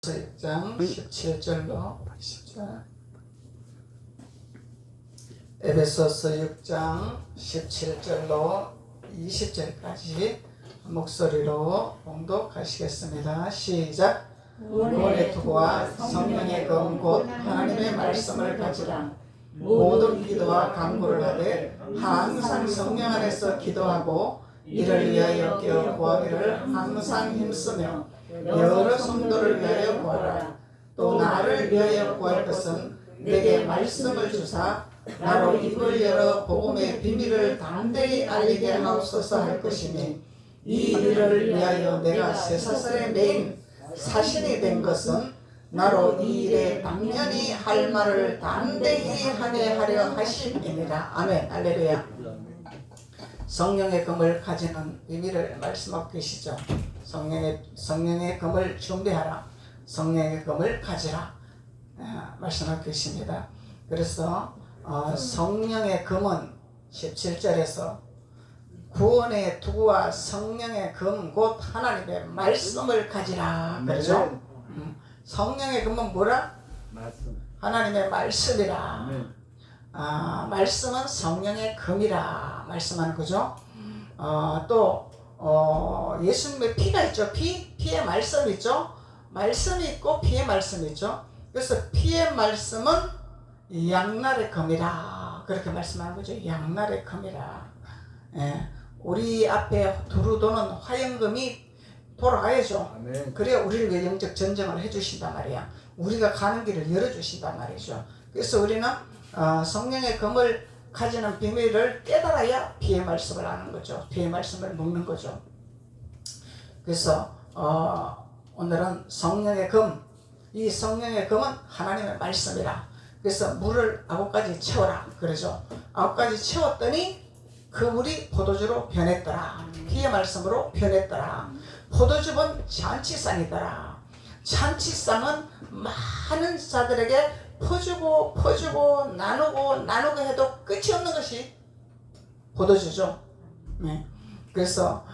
6장 17절로 20절. 에베소서 6장 17절로 20절까지 목소리로 봉독하시겠습니다. 시작. 구원의 투구와 성령의 검 곧 하나님의 말씀을 가지라. 모든 기도와 간구를 하되 항상 성령 안에서 기도하고 이를 위하여 깨어 구하기를 항상 힘쓰며 여러 성도를 위하여 구하라. 또 나를 위하여 구할 것은 내게 말씀을 주사 나로 입을 열어 복음의 비밀을 담대히 알리게 하옵소서 할 것이니 이 일을 위하여 내가 쇠사슬에 매인 사신이 된 것은 나로 이 일에 당연히 할 말을 담대히 하게 하려 하심이니라. 아멘. 할렐루야. 성령의 검을 가지는 의미를 말씀하고 계시죠. 성령의 검을 준비하라. 성령의 검을 가지라. 말씀하고 계십니다. 그래서 성령의 검은 17절에서 구원의 투구와 성령의 검 곧 하나님의 말씀을 가지라. 그렇죠? 성령의 검은 뭐라? 하나님의 말씀이라. 말씀은 성령의 검이라 말씀하는 거죠. 또 예수님의 피가 있죠. 피의 말씀이 있죠. 말씀이 있고 피의 말씀이 있죠. 그래서 피의 말씀은 양날의 검이라 그렇게 말씀하는 거죠. 양날의 검이라. 예, 우리 앞에 두루 도는 화염검이 돌아가야죠. 아멘. 그래야 우리를 위해 영적 전쟁을 해주신단 말이야. 우리가 가는 길을 열어주신단 말이죠. 그래서 우리는 성령의 검을 가지는 비밀을 깨달아야 피의 말씀을 아는 거죠. 피의 말씀을 먹는 거죠. 그래서 오늘은 성령의 검, 이 성령의 검은 하나님의 말씀이라. 그래서 물을 9가지 채워라 그러죠. 9가지 채웠더니 그 물이 포도주로 변했더라. 피의 말씀으로 변했더라. 포도주는 잔치상이더라. 잔치상은 많은 자들에게 퍼주고 나누고 해도 끝이 없는 것이 포도주죠. 네. 그래서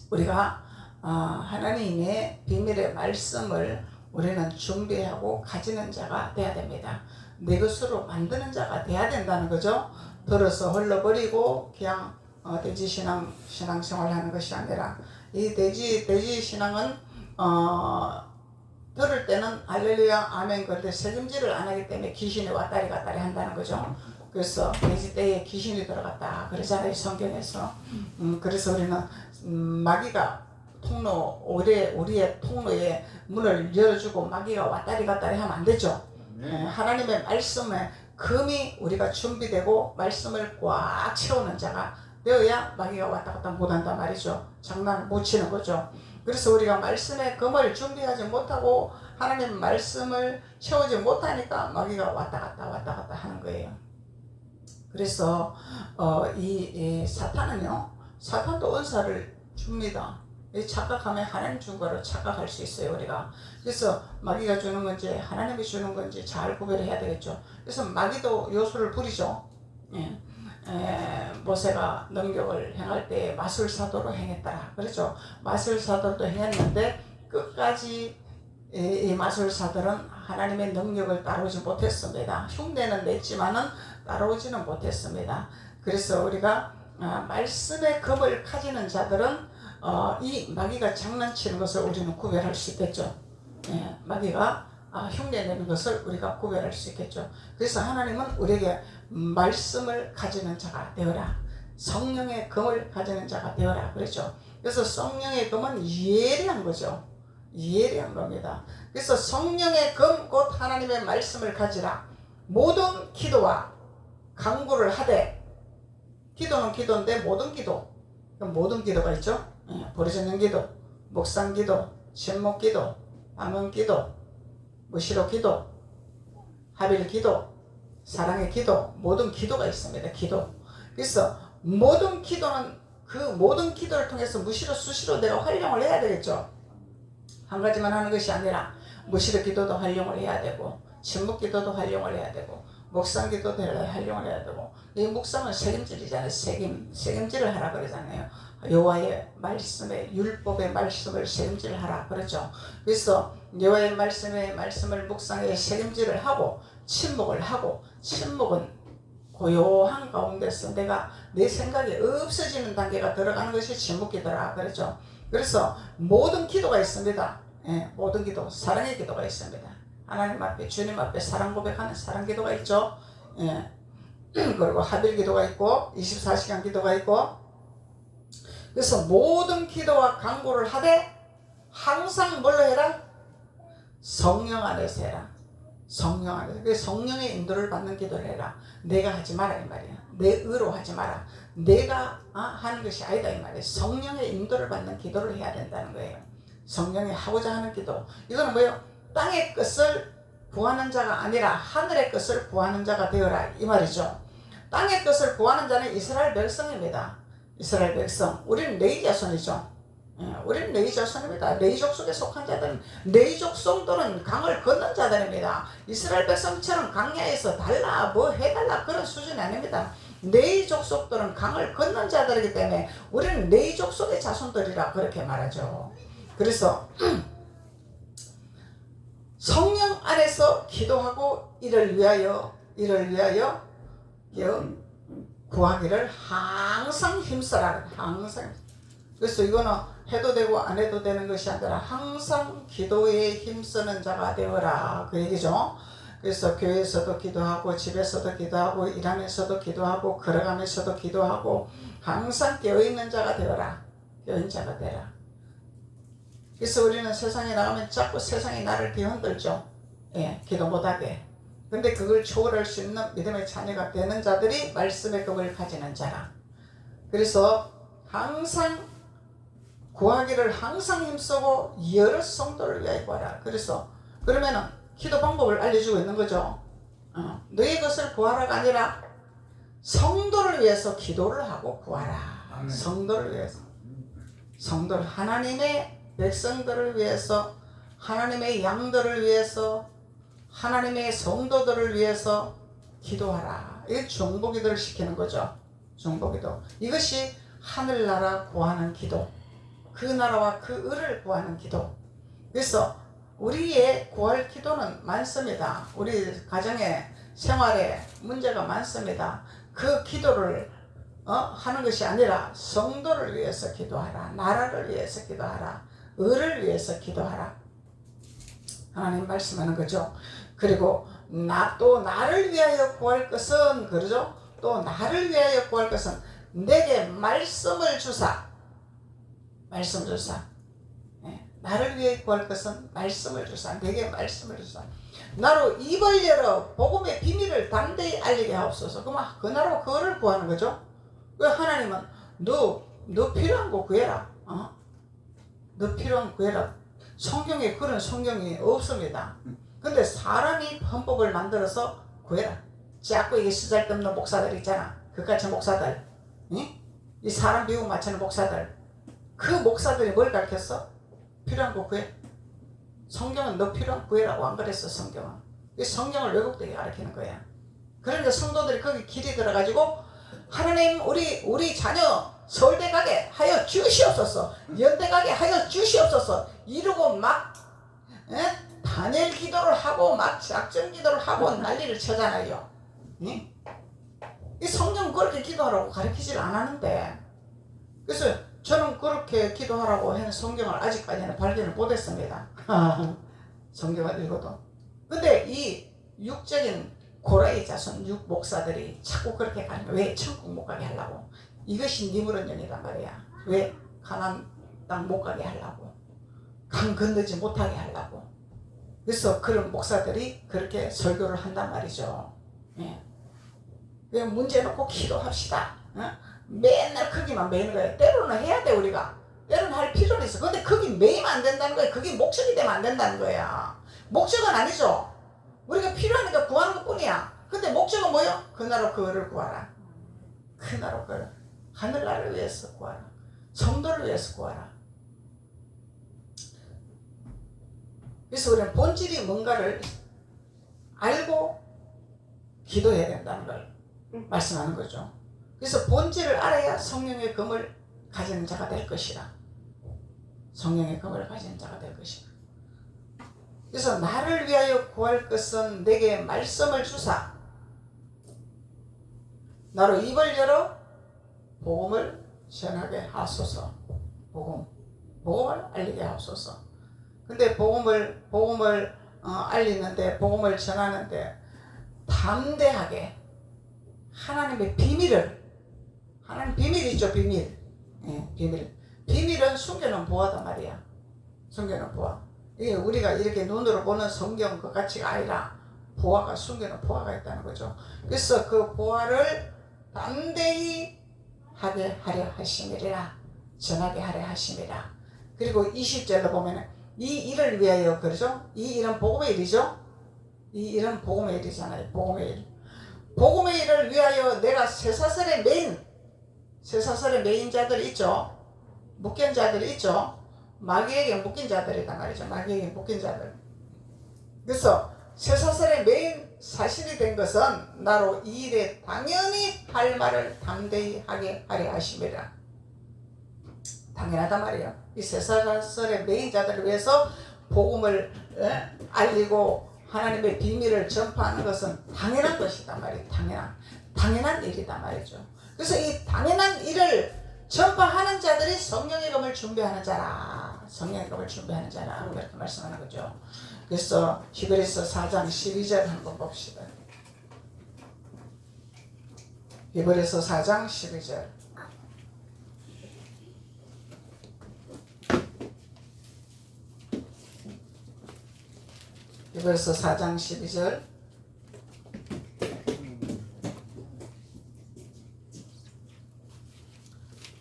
우리가 하나님의 비밀의 말씀을 우리는 준비하고 가지는 자가 돼야 됩니다. 내 것으로 만드는 자가 돼야 된다는 거죠. 들어서 흘러버리고 그냥 돼지 신앙생활 하는 것이 아니라 이 돼지 신앙은 들을 때는 할렐루야 아멘 그런데 책임질을 안 하기 때문에 귀신이 왔다리 갔다리 한다는 거죠. 그래서 돼지 떼에 귀신이 들어갔다 그러잖아요, 성경에서. 그래서 우리는 마귀가 우리의 통로에 문을 열어주고 마귀가 왔다리 갔다리 하면 안 되죠. 하나님의 말씀에 금이 우리가 준비되고 말씀을 꽉 채우는 자가 되어야 마귀가 왔다 갔다 못한단 말이죠. 장난을 못 치는 거죠. 그래서 우리가 말씀의 검을 준비하지 못하고 하나님 말씀을 채우지 못하니까 마귀가 왔다 갔다 하는 거예요. 그래서 이 사탄도 은사를 줍니다. 착각하면 하나님 준 거로 착각할 수 있어요, 우리가. 그래서 마귀가 주는 건지 하나님이 주는 건지 잘 구별해야 되겠죠. 그래서 마귀도 요소를 부리죠. 모세가 능력을 행할 때 마술사도로 행했더라. 그렇죠. 마술사도도 행했는데 끝까지 이 마술사들은 하나님의 능력을 따라오지 못했습니다. 흉내는 냈지만은 따라오지는 못했습니다. 그래서 우리가 말씀의 검을 가지는 자들은 이 마귀가 장난치는 것을 우리는 구별할 수 있겠죠. 마귀가 흉내내는 것을 우리가 구별할 수 있겠죠. 그래서 하나님은 우리에게 말씀을 가지는 자가 되어라. 성령의 검을 가지는 자가 되어라. 그렇죠. 그래서 성령의 검은 예리한 거죠. 예리한 겁니다. 그래서 성령의 검 곧 하나님의 말씀을 가지라. 모든 기도와 간구를 하되, 기도는 기도인데 모든 기도, 모든 기도가 있죠. 부르짖는 기도, 묵상 기도, 침묵 기도, 방언 기도, 무시로 기도, 합일 기도, 사랑의 기도, 모든 기도가 있습니다. 기도. 그래서 모든 기도는 그 모든 기도를 통해서 무시로 수시로 내가 활용을 해야 되겠죠. 한 가지만 하는 것이 아니라 무시로 기도도 활용을 해야 되고 침묵 기도도 활용을 해야 되고 묵상 기도도 활용을 해야 되고 이 묵상은 책임질이잖아요. 책임질을 하라 그러잖아요. 여호와의 말씀에 율법의 말씀을 새김질하라 그랬죠. 그래서 여호와의 말씀을 묵상해 새김질을 하고 침묵을 하고, 침묵은 고요한 가운데서 내가 내 생각이 없어지는 단계가 들어가는 것이 침묵기도라 그랬죠. 그래서 모든 기도가 있습니다. 예, 모든 기도, 사랑의 기도가 있습니다. 하나님 앞에, 주님 앞에 사랑 고백하는 사랑 기도가 있죠. 예. 그리고 하빌 기도가 있고 24시간 기도가 있고, 그래서 모든 기도와 간구를 하되 항상 뭘로 해라? 성령 안에서 해라. 성령 안에서. 그래서 성령의 인도를 받는 기도를 해라. 내가 하지 마라 이 말이야. 내 의로 하지 마라. 내가 하는 것이 아니다 이 말이야. 성령의 인도를 받는 기도를 해야 된다는 거예요. 성령이 하고자 하는 기도. 이거는 뭐예요? 땅의 것을 구하는 자가 아니라 하늘의 것을 구하는 자가 되어라 이 말이죠. 땅의 것을 구하는 자는 이스라엘 백성입니다. 이스라엘 백성. 우리는 레위 자손이죠. 우리는 레위 자손입니다. 레위 족속에 속한 자들은, 레위 족속들은 강을 건넌 자들입니다. 이스라엘 백성처럼 강야에서 달라 뭐 해달라 그런 수준이 아닙니다. 레위 족속들은 강을 건넌 자들이기 때문에 우리는 레위 족속의 자손들이라 그렇게 말하죠. 그래서 성령 안에서 기도하고 이를 위하여 구하기를 항상 힘써라. 항상. 그래서 이거는 해도 되고 안 해도 되는 것이 아니라 항상 기도에 힘쓰는 자가 되어라 그 얘기죠. 그래서 교회에서도 기도하고, 집에서도 기도하고, 일하면서도 기도하고, 걸어가면서도 기도하고, 항상 깨어있는 자가 되어라. 깨어있는 자가 되라. 그래서 우리는 세상에 나가면 자꾸 세상이 나를 뒤흔들죠. 예, 기도 못하게. 근데 그걸 초월할 수 있는 믿음의 자녀가 되는 자들이 말씀의 검을 가지는 자라. 그래서 항상 구하기를 항상 힘쓰고 여러 성도를 위하여 구하라. 그래서 그러면은 기도 방법을 알려주고 있는 거죠. 너의 것을 구하라가 아니라 성도를 위해서 기도를 하고 구하라. 아멘. 성도를 위해서. 성도를, 하나님의 백성들을 위해서, 하나님의 양들을 위해서, 하나님의 성도들을 위해서 기도하라. 이게 중보기도를 시키는 거죠. 중보기도. 이것이 하늘나라 구하는 기도, 그 나라와 그 을을 구하는 기도. 그래서 우리의 구할 기도는 많습니다. 우리 가정에, 생활에 문제가 많습니다. 그 기도를 하는 것이 아니라 성도를 위해서 기도하라. 나라를 위해서 기도하라. 을을 위해서 기도하라. 하나님 말씀하는 거죠. 그리고 또 나를 위하여 구할 것은, 그러죠? 또 나를 위하여 구할 것은 내게 말씀을 주사. 말씀을 주사. 나를 위해 구할 것은 말씀을 주사. 내게 말씀을 주사. 나로 입을 열어 복음의 비밀을 담대히 알리게 하옵소서. 그러면 그 나라와 그거를 구하는 거죠. 왜 하나님은 너 필요한 거 구해라. 너 필요한 거 구해라. 성경에 그런 성경이 없습니다. 근데 사람이 헌법을 만들어서 구해라. 자꾸 이게 쓰잘데없는 목사들 있잖아. 그같이 목사들. 이 사람 미국 맞추는 목사들. 그 목사들이 뭘 가르쳤어? 필요한 거 구해. 성경은 너 필요한 거 구해라고 안 그랬어. 성경은. 이 성경을 왜곡되게 가르치는 거야. 그러니까 성도들이 거기 길이 들어가지고 하나님 우리 자녀 서울대 가게 하여 주시옵소서, 연대 가게 하여 주시옵소서 이러고 막 다니엘 기도를 하고 막 작전 기도를 하고 난리를 쳐잖아요. 이 성경은 그렇게 기도하라고 가르치질 않았는데, 그래서 저는 그렇게 기도하라고 하는 성경을 아직까지는 발견을 못했습니다. 성경을 읽어도. 근데 이 육적인 고라의 자손 육 목사들이 자꾸 그렇게 가는 거야. 왜? 천국 못 가게 하려고. 이것이 니무롯년이란 말이야. 왜? 가나안 땅 못 가게 하려고. 강 건너지 못하게 하려고. 그래서 그런 목사들이 그렇게 설교를 한단 말이죠. 예. 문제 놓고 기도합시다. 맨날 거기만 매이는 거예요. 때로는 해야 돼, 우리가. 때로는 할 필요는 있어. 근데 거기 매이면 안 된다는 거야. 그게 목적이 되면 안 된다는 거야. 목적은 아니죠. 우리가 필요하니까 구하는 것 뿐이야. 근데 목적은 뭐예요? 그 나라 그거를 구하라. 그 나라 그거를. 하늘나라를 위해서 구하라. 성도를 위해서 구하라. 그래서 우리는 본질이 뭔가를 알고 기도해야 된다는 걸 말씀하는 거죠. 그래서 본질을 알아야 성령의 검을 가지는 자가 될 것이라. 성령의 검을 가지는 자가 될 것이라. 그래서 나를 위하여 구할 것은 내게 말씀을 주사 나로 입을 열어 복음을 전하게 하소서. 복음을 알리게 하소서. 근데 복음을 알리는데, 복음을 전하는데 담대하게 하나님의 비밀을, 하나님 비밀이 있죠. 비밀. 예, 비밀은 숨겨놓은 보화단 말이야. 숨겨놓은 보화. 이게 우리가 이렇게 눈으로 보는 성경 그 가치가 아니라 보화가, 숨겨놓은 보화가 있다는 거죠. 그래서 그 보화를 담대히 하게 하려 하심이라. 전하게 하려 하심이라. 그리고 20절로 보면 이 일을 위하여, 그러죠? 이 일은 복음의 일이죠? 이 일은 복음의 일이잖아요. 복음의 일. 복음의 일을 위하여 내가 쇠사슬의 메인 자들 있죠? 묶인 자들 있죠? 마귀에게 묶인 자들이란 말이죠. 마귀에게 묶인 자들. 그래서 쇠사슬의 메인 사실이 된 것은 나로 이 일에 당연히 할 말을 담대히 하게 하려 하심이라. 당연하단 말이에요. 이 쇠사슬의 메인 자들을 위해서 복음을 알리고 하나님의 비밀을 전파하는 것은 당연한 것이단 말이에요. 당연한 일이단 말이죠. 그래서 이 당연한 일을 전파하는 자들이 성령의 검을 준비하는 자라. 성령의 검을 준비하는 자라. 그렇게 말씀하는 거죠. 그래서 히브리서 4장 12절 한번 봅시다. 히브리서 4장 12절. 히브리서 4장 12절.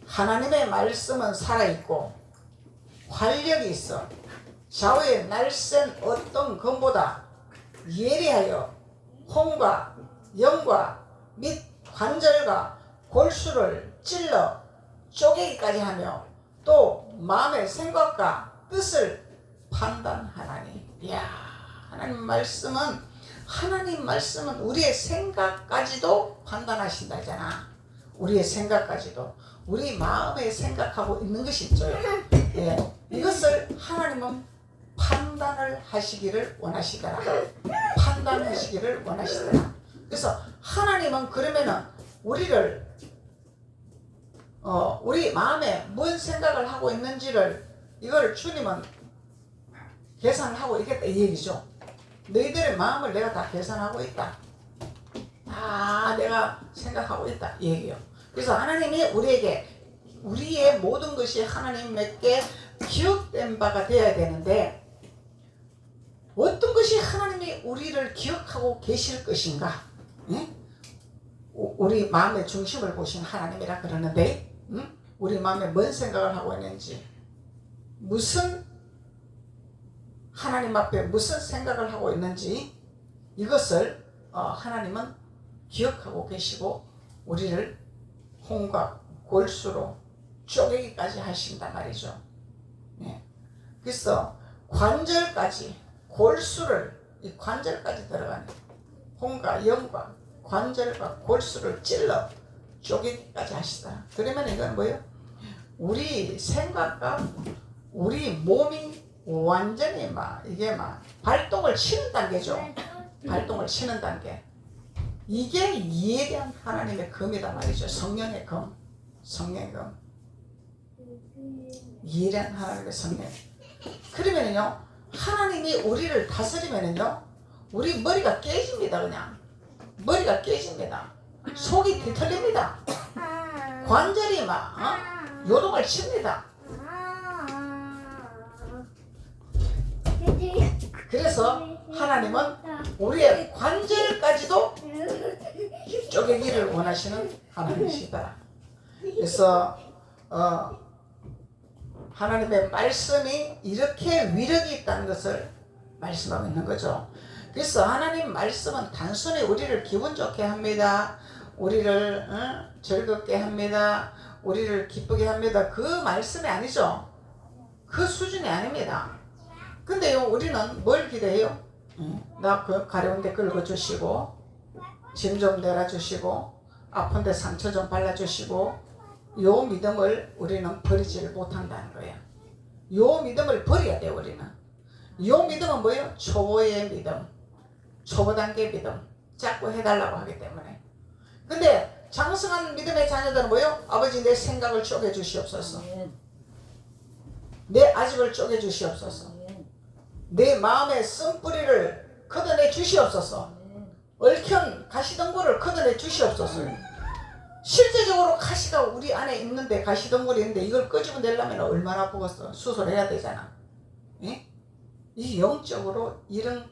하나님의 말씀은 살아있고 활력이 있어 좌우에 날쌘 어떤 검보다 예리하여 혼과 영과 및 관절과 골수를 찔러 쪼개기까지 하며 또 마음의 생각과 뜻을 판단하나니. 이야, 하나님 말씀은 우리의 생각까지도 판단하신다잖아. 우리의 생각까지도, 우리 마음에 생각하고 있는 것이 있죠. 예, 이것을 하나님은 판단을 하시기를 원하시더라. 판단하시기를 원하시더라. 그래서 하나님은 그러면은 우리를 우리 마음에 뭔 생각을 하고 있는지를 이걸 주님은 계산을 하고 있겠다 이 얘기죠. 너희들의 마음을 내가 다 계산하고 있다. 다 내가 생각하고 있다 이 얘기요. 그래서 하나님이 우리에게 우리의 모든 것이 하나님께 기억된 바가 되어야 되는데 어떤 것이 하나님이 우리를 기억하고 계실 것인가? 예? 우리 마음의 중심을 보신 하나님이라 그러는데 우리 마음에 뭔 생각을 하고 있는지, 무슨 하나님 앞에 무슨 생각을 하고 있는지 이것을 하나님은 기억하고 계시고 우리를 혼과 골수로 쪼개기까지 하신단 말이죠. 예. 그래서 관절까지, 골수를, 이 관절까지 들어가는 혼과 영과 관절과 골수를 찔러 쪼개기까지 하시다. 그러면 이건 뭐예요? 우리 생각과 우리 몸이 완전히 이게 발동을 치는 단계죠. 발동을 치는 단계. 이게 예리한 하나님의 검이란 말이죠. 성령의 검. 성령의 검. 예리한 하나님의 성령. 그러면은요, 하나님이 우리를 다스리면은요, 우리 머리가 깨집니다. 그냥 머리가 깨집니다. 속이 뒤틀립니다. 관절이 요동을 칩니다. 그래서 하나님은 우리의 관절까지도 쪼개기를 원하시는 하나님이시다. 그래서 하나님의 말씀이 이렇게 위력이 있다는 것을 말씀하고 있는 거죠. 그래서 하나님 말씀은 단순히 우리를 기분 좋게 합니다. 우리를 즐겁게 합니다. 우리를 기쁘게 합니다. 그 말씀이 아니죠. 그 수준이 아닙니다. 근데요, 우리는 뭘 기대해요? 나 가려운데 긁어주시고, 짐 좀 내려주시고, 아픈데 상처 좀 발라주시고, 요 믿음을 우리는 버리지를 못한다는 거예요. 요 믿음을 버려야 돼 우리는. 요 믿음은 뭐예요? 초보의 믿음, 초보 단계 믿음, 자꾸 해달라고 하기 때문에. 근데 장성한 믿음의 자녀들은 뭐예요? 아버지 내 생각을 쪼개 주시옵소서, 내 아집을 쪼개 주시옵소서, 내 마음의 쓴뿌리를 걷어내 주시옵소서, 얽힌 가시덩굴을 걷어내 주시옵소서. 실제적으로 가시가 우리 안에 있는데, 가시덩굴이 있는데 이걸 끄집어 내려면 얼마나 아프겠어. 수술해야 되잖아. 예? 이 영적으로 이런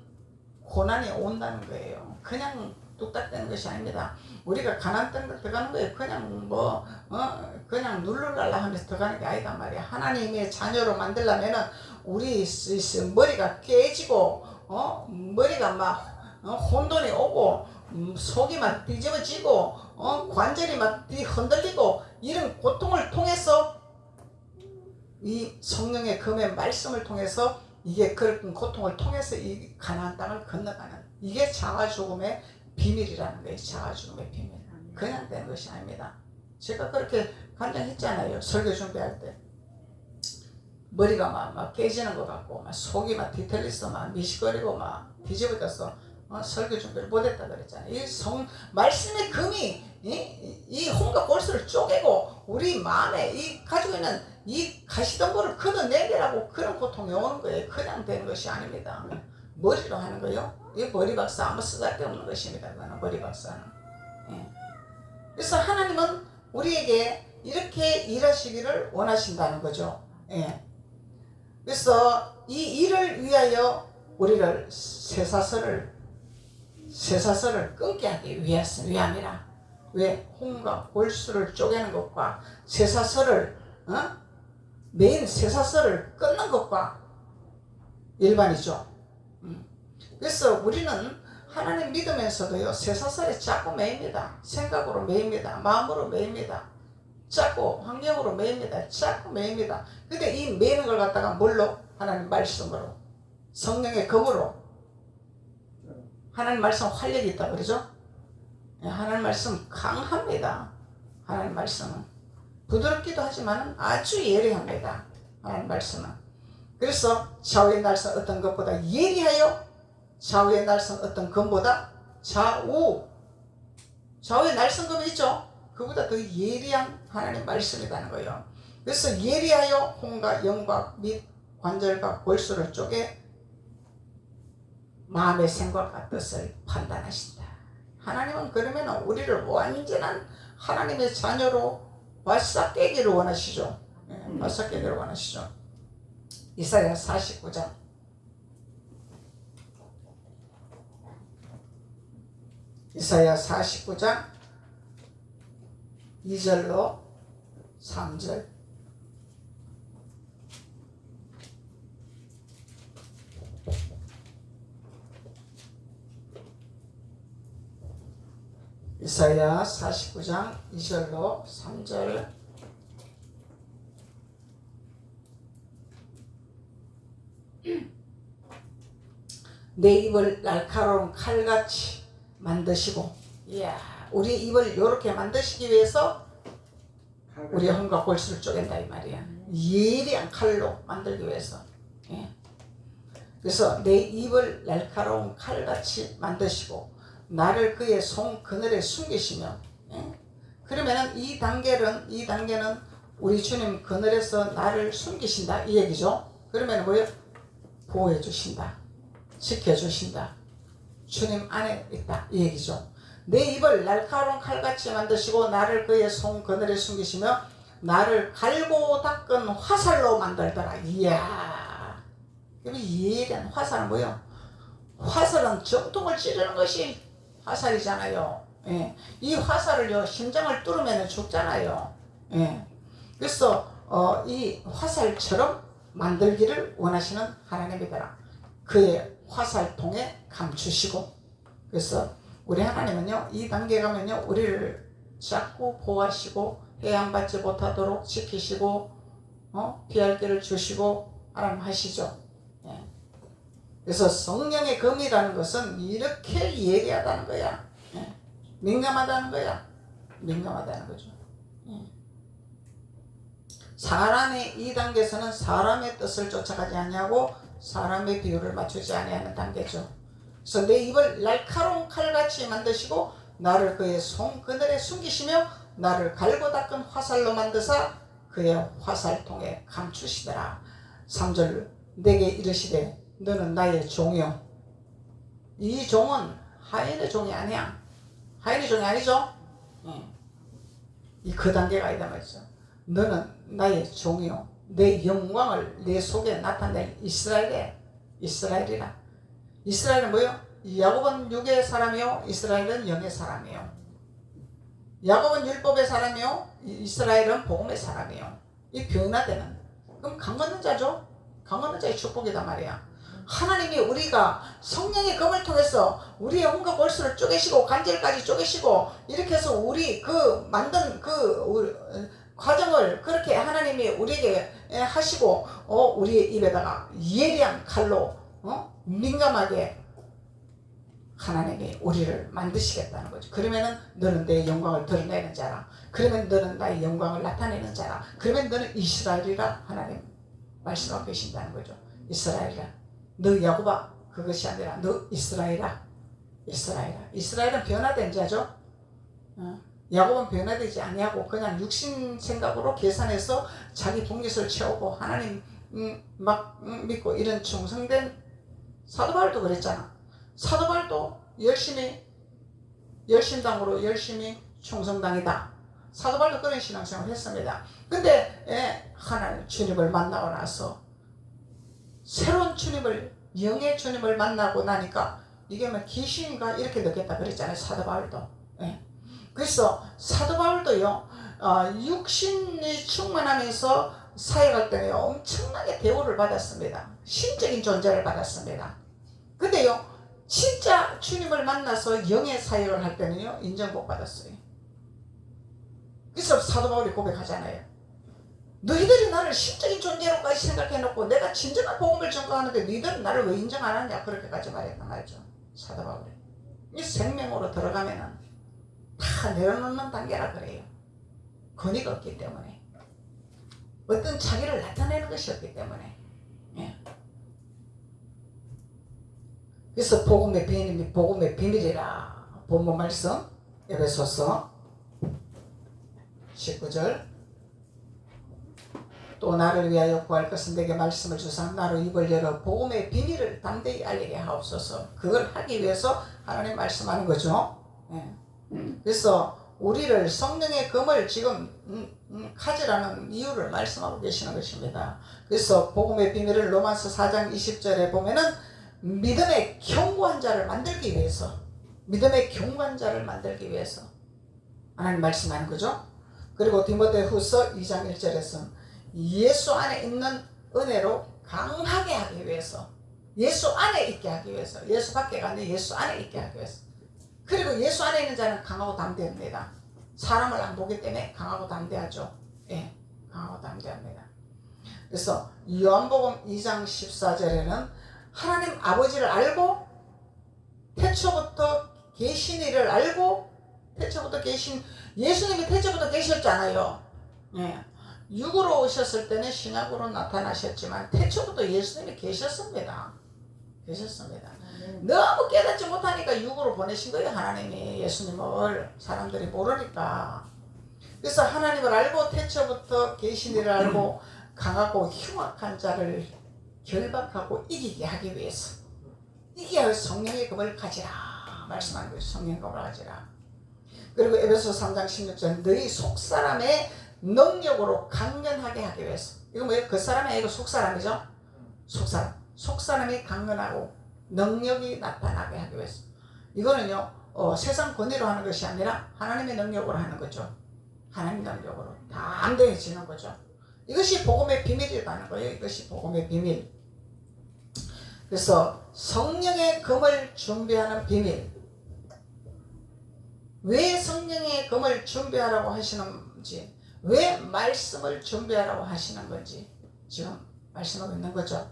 고난이 온다는 거예요. 그냥 뚝딱 되는 것이 아닙니다. 우리가 가난 땅에 들어가는 거예요. 그냥 그냥 누르랄라 하면서 들어가는 게 아니다 말이야. 하나님의 자녀로 만들려면은 우리 머리가 깨지고 머리가 막 혼돈이 오고 속이 막 뒤집어지고 관절이 막 흔들리고 이런 고통을 통해서, 이 성령의 금의 말씀을 통해서, 이게 그런 고통을 통해서 이 가나안 땅을 건너가는, 이게 자아 죽음의 비밀이라는 거예요. 자아 죽음의 비밀. 그냥 되는 것이 아닙니다. 제가 그렇게 간증했잖아요. 설교 준비할 때 머리가 막 깨지는 것 같고, 막 속이 막 뒤틀렸어, 막 미식거리고 막 뒤집어졌어. 설교 준비를 못했다 그랬잖아요. 이 말씀의 금이 이 혼과 골수를 쪼개고 우리 마음에 이 가지고 있는 이 가시덩굴을 걷어내리라고 그런 고통이 오는 거예요. 그냥 되는 것이 아닙니다. 머리로 하는 거요. 이 머리 박사 아무 쓰잘데없는 것입니다. 그거는 머리 박사는. 예. 그래서 하나님은 우리에게 이렇게 일하시기를 원하신다는 거죠. 예. 그래서 이 일을 위하여 우리를 쇠사슬을 끊게 하기 위함이라. 왜? 혼과 골수를 쪼개는 것과 쇠사슬을 메인 쇠사슬을 끊는 것과 일반이죠. 그래서 우리는 하나님 믿으면서도요, 쇠사슬에 자꾸 매입니다. 생각으로 매입니다. 마음으로 매입니다. 자꾸 환경으로 매입니다. 자꾸 매입니다. 근데 이 매는 걸 갖다가 뭘로? 하나님 말씀으로, 성령의 검으로. 하나님 말씀 활력이 있다 그러죠? 하나님 말씀 강합니다. 하나님 말씀은 부드럽기도 하지만 아주 예리합니다. 하나님 말씀은. 그래서 좌우의 날선 어떤 것보다 예리하여, 좌우의 날선 어떤 검보다 좌우의 날선검이 있죠. 그보다 더 예리한 하나님 말씀이라는 거예요. 그래서 예리하여 혼과 영과 및 관절과 골수를 쪼개 마음의 생각과 뜻을 판단하신다. 하나님은 그러면 우리를 완전한 하나님의 자녀로 바싹 깨기를 원하시죠. 바싹 깨기를 원하시죠. 이사야 49장 2절로 3절. 이사야 49장 2절로 3절. 내 입을 날카로운 칼같이 만드시고, 이야, 우리 입을 이렇게 만드시기 위해서 우리 혼과 골수를 쪼갠다 이 말이야. 예리한 칼로 만들기 위해서. 예. 그래서 내 입을 날카로운 칼같이 만드시고 나를 그의 손 그늘에 숨기시며. 예? 그러면은 이 단계는 우리 주님 그늘에서 나를 숨기신다 이 얘기죠. 그러면 뭐예요? 보호해 주신다, 지켜 주신다, 주님 안에 있다 이 얘기죠. 내 입을 날카로운 칼같이 만드시고 나를 그의 손 그늘에 숨기시며 나를 갈고 닦은 화살로 만들더라. 이야, 예리한 화살은 뭐예요? 화살은 정통을 찌르는 것이 화살이잖아요. 예. 이 화살을요, 심장을 뚫으면 죽잖아요. 예. 그래서 이 화살처럼 만들기를 원하시는 하나님이더라. 그의 화살통에 감추시고. 그래서 우리 하나님은요, 이 단계 가면요, 우리를 자꾸 보호하시고 해양받지 못하도록 지키시고 피할 길을 주시고 하나님 하시죠. 예. 그래서 성령의 검이라는 것은 이렇게 예리하다는 거야. 예. 민감하다는 거야. 민감하다는 거죠. 예. 사람의 이 단계에서는 사람의 뜻을 쫓아가지 아니하고 사람의 비율을 맞추지 아니하는 단계죠. 그래서 내 입을 날카로운 칼같이 만드시고 나를 그의 손 그늘에 숨기시며 나를 갈고 닦은 화살로 만드사 그의 화살통에 감추시더라. 3절 내게 이르시되 너는 나의 종이요. 이 종은 하인의 종이 아니야. 하인의 종이 아니죠. 이 그 단계가 아니다 말이죠. 너는 나의 종이요 내 영광을 내 속에 나타낼 이스라엘이라. 이스라엘은 뭐요? 야곱은 육의 사람이요 이스라엘은 영의 사람이요. 야곱은 율법의 사람이요 이스라엘은 복음의 사람이요. 이 변화되는, 그럼 강 건넌 자죠. 강 건넌 자의 축복이다 말이야. 하나님이 우리가 성령의 검을 통해서 우리의 온갖 골수를 쪼개시고 관절까지 쪼개시고 이렇게 해서 우리 그 만든 과정을 그렇게 하나님이 우리에게 하시고 우리의 입에다가 예리한 칼로 민감하게 하나님이 우리를 만드시겠다는 거죠. 그러면은 너는 내 영광을 드러내는 자라. 그러면 너는 나의 영광을 나타내는 자라. 그러면 너는 이스라엘이라 하나님 말씀하고 계신다는 거죠. 이스라엘이라. 너 야곱아 그것이 아니라 너 이스라엘아. 이스라엘은 변화된 자죠. 야곱은 변화되지 아니하고 그냥 육신 생각으로 계산해서 자기 분깃을 채우고 하나님 막 믿고 이런 충성된 사도 바울도 그랬잖아. 사도 바울도 열심당으로 열심히 충성당이다. 사도 바울도 그런 신앙생활을 했습니다. 근데 하나님 주님을 만나고 나서 새로운 주님을, 영의 주님을 만나고 나니까 이게 뭐 귀신인가 이렇게 느꼈다 그랬잖아요. 사도 바울도. 그래서 사도 바울도요 육신이 충만하면서 사역할 때는 엄청나게 대우를 받았습니다. 신적인 존재를 받았습니다. 근데요 진짜 주님을 만나서 영의 사역을 할 때는요 인정 못 받았어요. 그래서 사도 바울이 고백하잖아요. 너희들이 나를 신적인 존재로까지 생각해놓고 내가 진정한 복음을 전가하는데 너희들은 나를 왜 인정 안 하냐 그렇게까지 말했단 말이죠. 사도 바울이. 이 생명으로 들어가면은 다 내려놓는 단계라 그래요. 권위가 없기 때문에, 어떤 자기를 나타내는 것이 없기 때문에. 그래서 복음의 비밀이라 본문 말씀 에베소서 19절 또 나를 위하여 구할 것은 내게 말씀을 주사 나로 입을 열어 복음의 비밀을 담대히 알리게 하옵소서. 그걸 하기 위해서 하나님 말씀하는 거죠. 그래서 우리를 성령의 검을 지금 가지라는 이유를 말씀하고 계시는 것입니다. 그래서 복음의 비밀을 로마서 4장 20절에 보면은 믿음의 견고한 자를 만들기 위해서 하나님 말씀하는 거죠. 그리고 디모데후서 2장 1절에서는 예수 안에 있는 은혜로 강하게 하기 위해서, 예수 안에 있게 하기 위해서, 예수 밖에가 아니라 예수 안에 있게 하기 위해서. 그리고 예수 안에 있는 자는 강하고 담대합니다. 사람을 안 보기 때문에 강하고 담대하죠. 강하고 담대합니다. 그래서 요한복음 2장 14절에는 하나님 아버지를 알고 태초부터 계신 이를 알고 예수님이 태초부터 계셨잖아요. 육으로 오셨을 때는 신약으로 나타나셨지만 태초부터 예수님이 계셨습니다. 너무 깨닫지 못하니까 육으로 보내신 거예요. 하나님이 예수님을 사람들이 모르니까. 그래서 하나님을 알고 태초부터 계신 이를 알고 강하고 흉악한 자를 결박하고 이기게 하기 위해서, 이게 성령의 검을 가지라 말씀하는 거예요. 성령의 검을 가지라. 그리고 에베소 3장 16절 너희 속사람의 능력으로 강건하게 하기 위해서. 이거 뭐예요? 그 사람이 아니고 속사람이죠. 속사람이 강건하고 능력이 나타나게 하기 위해서. 이거는요 세상 권위로 하는 것이 아니라 하나님의 능력으로 하는 거죠. 하나님 능력으로 담대해지는 거죠. 이것이 복음의 비밀이라는 거예요. 이것이 복음의 비밀. 그래서 성령의 검을 준비하는 비밀. 왜 성령의 검을 준비하라고 하시는지, 왜 말씀을 준비하라고 하시는 건지 지금 말씀하고 있는 거죠.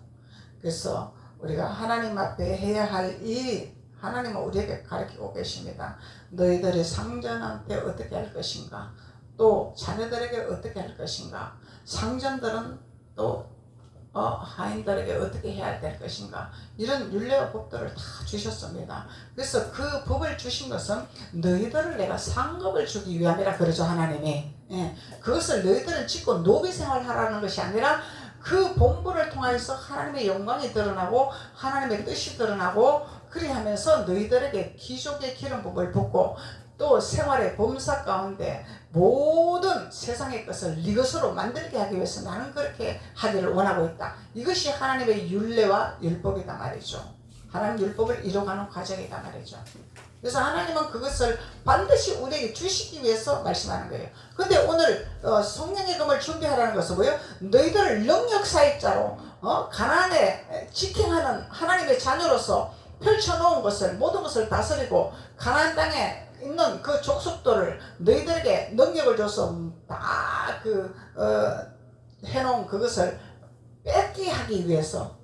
그래서 우리가 하나님 앞에 해야 할 일이 하나님은 우리에게 가르치고 계십니다. 너희들이 상전한테 어떻게 할 것인가, 또 자녀들에게 어떻게 할 것인가, 상전들은 또 하인들에게 어떻게 해야 될 것인가, 이런 율례와 법들을 다 주셨습니다. 그래서 그 법을 주신 것은 너희들을 내가 상급을 주기 위함이라 그러죠, 하나님이. 예, 그것을 너희들은 짓고 노비 생활하라는 것이 아니라 그 본부를 통해서 하나님의 영광이 드러나고 하나님의 뜻이 드러나고, 그리하면서 너희들에게 기족의 기름부음을 붓고 또 생활의 범사 가운데 모든 세상의 것을 네 것으로 만들게 하기 위해서 나는 그렇게 하기를 원하고 있다. 이것이 하나님의 율례와 율법이다 말이죠. 하나님 율법을 이뤄가는 과정이다 말이죠. 그래서 하나님은 그것을 반드시 우리에게 주시기 위해서 말씀하는 거예요. 근데 오늘 성령의 금을 준비하라는 것은 뭐예요? 너희들을 능력사역자로 가나안에 직행하는 하나님의 자녀로서 펼쳐놓은 것을, 모든 것을 다스리고 가나안 땅에 있는 그 족속들을 너희들에게 능력을 줘서 다 해놓은 그것을 뺏게 하기 위해서,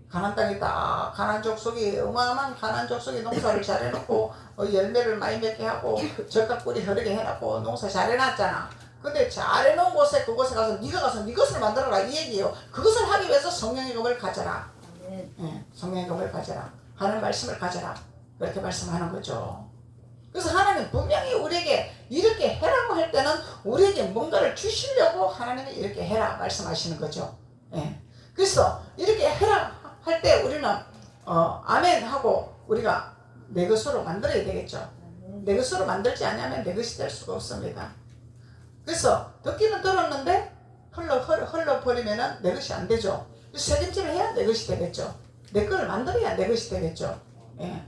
가나안 땅이 다 가나안 족속이 어마어마한 가나안 족속이 농사를 잘해놓고 열매를 많이 맺게 하고 젖가꿀이 흐르게 해놓고 농사 잘해놨잖아. 근데 잘해놓은 곳에, 그곳에 가서 네가 가서 네 것을 만들어라, 이 얘기예요. 그것을 하기 위해서 성령의 금을 가져라. 네, 성령의 금을 가져라, 하는 말씀을 가져라, 그렇게 말씀하는 거죠. 그래서 하나님 분명히 우리에게 이렇게 해라고 할 때는 우리에게 뭔가를 주시려고 하나님이 이렇게 해라 말씀하시는 거죠. 예. 그래서 이렇게 해라 할 때 우리는 아멘 하고 우리가 내 것으로 만들어야 되겠죠. 내 것으로 만들지 않으면 내 것이 될 수가 없습니다. 그래서 듣기는 들었는데 흘러버리면 내 것이 안 되죠. 책임질을 해야 내 것이 되겠죠. 내 것을 만들어야 내 것이 되겠죠. 예.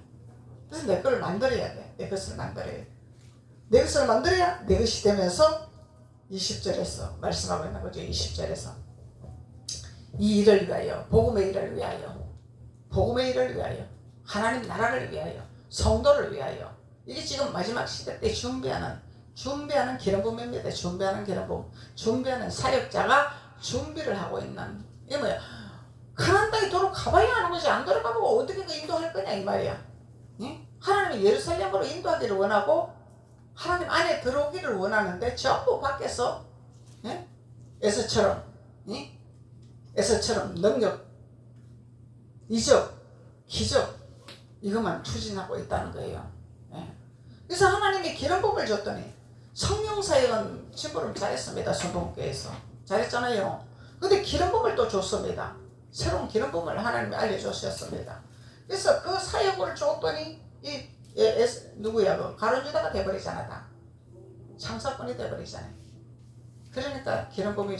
그래서 내 것을 만들어야 돼. 내 것을 만들어야 돼. 내 것을 만들어야 내 것이 되면서 20절에서 말씀하고 있는 거죠. 20절에서 이 일을 위하여, 복음의 일을 위하여, 복음의 일을 위하여, 하나님 나라를 위하여, 성도를 위하여, 이게 지금 마지막 시대 때 준비하는 기름부음입니다. 준비하는 기름부음, 준비하는 사역자가 준비를 하고 있는, 이게 뭐야? 가나안 땅에 도로 가봐야 하는 거지. 안 들어가보고 어떻게 그 인도할 거냐 이 말이야. 응? 하나님이 예루살렘으로 인도하기를 원하고 하나님 안에 들어오기를 원하는데 전부 밖에서 에서처럼 능력, 이적, 기적 이것만 추진하고 있다는 거예요. 그래서 하나님이 기름부음을 줬더니 성령사역은 심부름 잘했습니다. 성동교회에서 잘했잖아요. 근데 기름부음을 또 줬습니다. 새로운 기름부음을 하나님이 알려주셨습니다. 그래서 그 사역을 줬더니 누구야? 그 가룟유다가 돼버리잖아. 다 창사꾼이 돼버리잖아요. 그러니까 기름부음이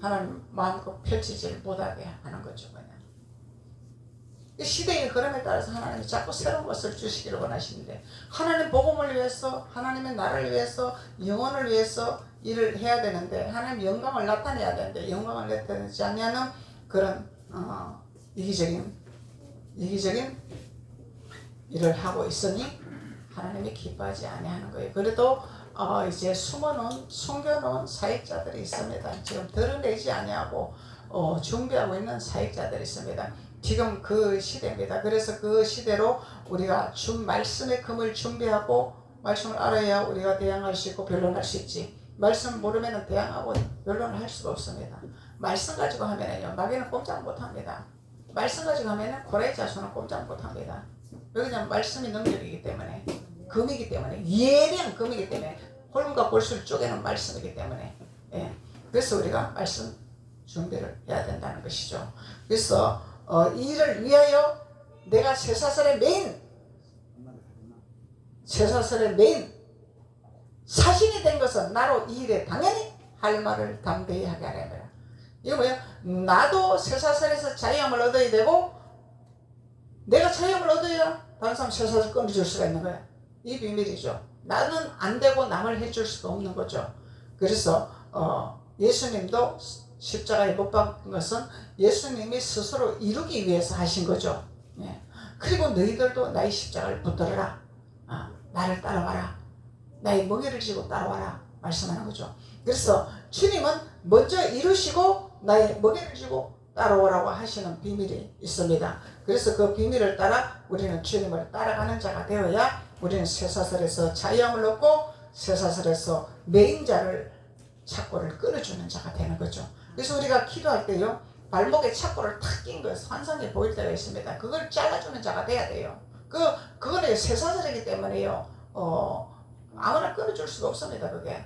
하나님 마음껏 펼치지를 못하게 하는 거죠. 그냥 시대의 흐름에 따라서 하나님이 자꾸 새로운 것을 주시기를 원하시는데, 하나님 복음을 위해서, 하나님의 나라를 위해서, 영혼을 위해서 일을 해야 되는데, 하나님 영광을 나타내야 되는데 영광을 나타내지 않으면 그런 이기적인 일을 하고 있으니 하나님이 기뻐하지 아니하는 거예요. 그래도 이제 숨겨놓은 사역자들이 있습니다. 지금 드러내지 아니하고 준비하고 있는 사역자들이 있습니다. 지금 그 시대입니다. 그래서 그 시대로 우리가 말씀의 금을 준비하고 말씀을 알아야 우리가 대항할 수 있고 변론할 수 있지. 말씀 모르면 대항하고 변론을 할 수가 없습니다. 말씀 가지고 하면은요, 마귀는 꼼짝 못합니다. 말씀 가지고 하면은 고라니 자손은 꼼짝 못합니다. 왜냐면 말씀이 능력이기 때문에, 금이기 때문에, 예령 금이기 때문에, 홀과 골수를 쪼개는 말씀이기 때문에, 그래서 우리가 말씀 준비를 해야 된다는 것이죠. 그래서 이 일을 위하여 내가 쇠사슬의 메인 사신이 된 것은 나로 이 일에 당연히 할 말을 담대히 하게 하려면, 이거 뭐야? 나도 쇠사슬에서 자유함을 얻어야 되고, 내가 자유함을 얻어야 다른 사람 쇠사슬 끊어줄 수가 있는 거야. 이 비밀이죠. 나는 안 되고 남을 해줄 수가 없는 거죠. 그래서 예수님도 십자가에 못 박은 것은 예수님이 스스로 이루기 위해서 하신 거죠. 그리고 너희들도 나의 십자가를 붙들어라. 나를 따라와라. 나의 멍에를 지고 따라와라. 말씀하는 거죠. 그래서 주님은 먼저 이루시고 나의 멍에를 지고 따라오라고 하시는 비밀이 있습니다. 그래서 그 비밀을 따라 우리는 주님을 따라가는 자가 되어야 우리는 쇠사슬에서 자유함을 얻고 쇠사슬에서 메인자를 착고를 끊어주는 자가 되는 거죠. 그래서 우리가 기도할 때요, 발목에 착고를 탁 낀 거예요. 환상이 보일 때가 있습니다. 그걸 잘라주는 자가 돼야 돼요. 그거는 쇠사슬이기 때문에요, 아무나 끊어줄 수가 없습니다. 그게.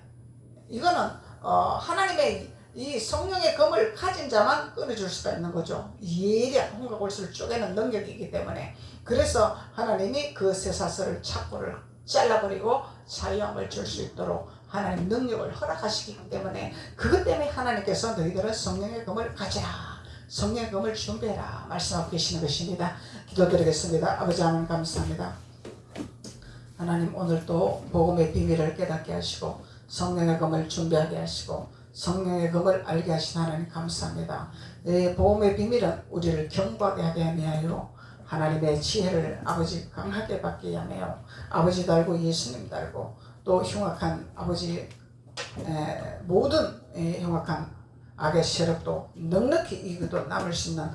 이거는 하나님의 이 성령의 검을 가진 자만 끊어줄 수가 있는 거죠. 예리한 홍각골수를 쪼개는 능력이기 때문에. 그래서 하나님이 그 쇠사슬을 착고를 잘라버리고 자유함을 줄 수 있도록 하나님 능력을 허락하시기 때문에, 그것 때문에 하나님께서 너희들은 성령의 검을 가지라, 성령의 검을 준비해라 말씀하고 계시는 것입니다. 기도드리겠습니다. 아버지 하나님 감사합니다. 하나님 오늘도 복음의 비밀을 깨닫게 하시고 성령의 검을 준비하게 하시고 성령의 검을 알게 하신 하나님 감사합니다. 복음의 비밀은 우리를 견고하게 하게 하며 하나님의 지혜를 아버지 강하게 받게 하며 아버지 달고 예수님 달고 또 흉악한 아버지 모든 흉악한 악의 세력도 넉넉히 이기도 남을 수 있는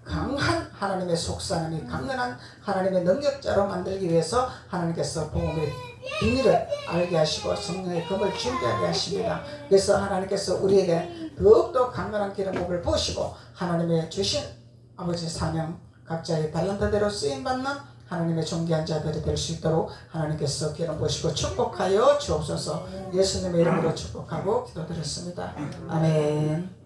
강한 하나님의 속사람이 강건한 하나님의 능력자로 만들기 위해서 하나님께서 복음의 비밀을 알게 하시고 성령의 검을 준비하게 하십니다. 그래서 하나님께서 우리에게 더욱더 강건한 기름복을 부으시고 하나님의 주신 아버지 사명 각자의 달란트대로 쓰임받는 하나님의 존귀한 자들이 될 수 있도록 하나님께서 기름 부으시고 축복하여 주옵소서. 예수님의 이름으로 축복하고 기도드렸습니다. 아멘.